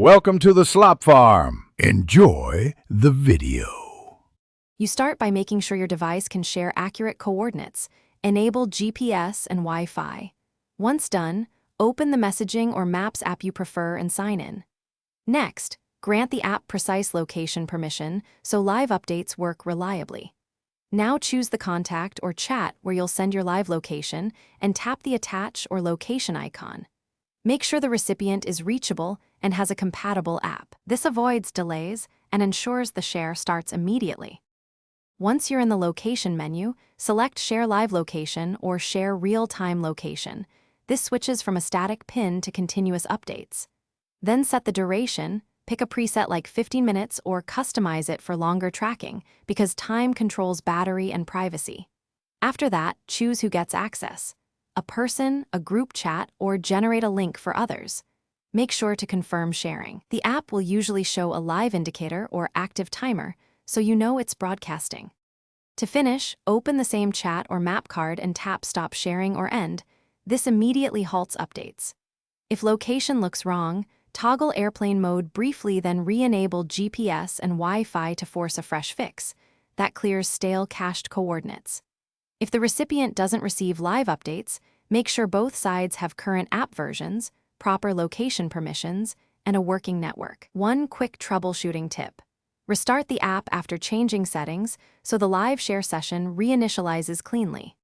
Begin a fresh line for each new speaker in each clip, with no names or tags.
Welcome to the Slop Farm. Enjoy the video.
You start by making sure your device can share accurate coordinates. Enable GPS and Wi-Fi. Once done, open the messaging or maps app you prefer and sign in. Next, grant the app precise location permission so live updates work reliably. Now choose the contact or chat where you'll send your live location and tap the attach or location icon. Make sure the recipient is reachable and has a compatible app. This avoids delays and ensures the share starts immediately. Once you're in the location menu, select Share Live Location or Share Real-Time Location. This switches from a static pin to continuous updates. Then set the duration, pick a preset like 15 minutes or customize it for longer tracking because time controls battery and privacy. After that, choose who gets access. A person, a group chat, or generate a link for others. Make sure to confirm sharing. The app will usually show a live indicator or active timer, so you know it's broadcasting. To finish, open the same chat or map card and tap Stop Sharing or End. This immediately halts updates. If location looks wrong, toggle airplane mode briefly, then re-enable GPS and Wi-Fi to force a fresh fix. That clears stale cached coordinates. If the recipient doesn't receive live updates, make sure both sides have current app versions, proper location permissions, and a working network. One quick troubleshooting tip. Restart the app after changing settings so the live share session reinitializes cleanly.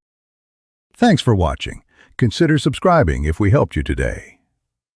Thanks for watching. Consider subscribing if we helped you today.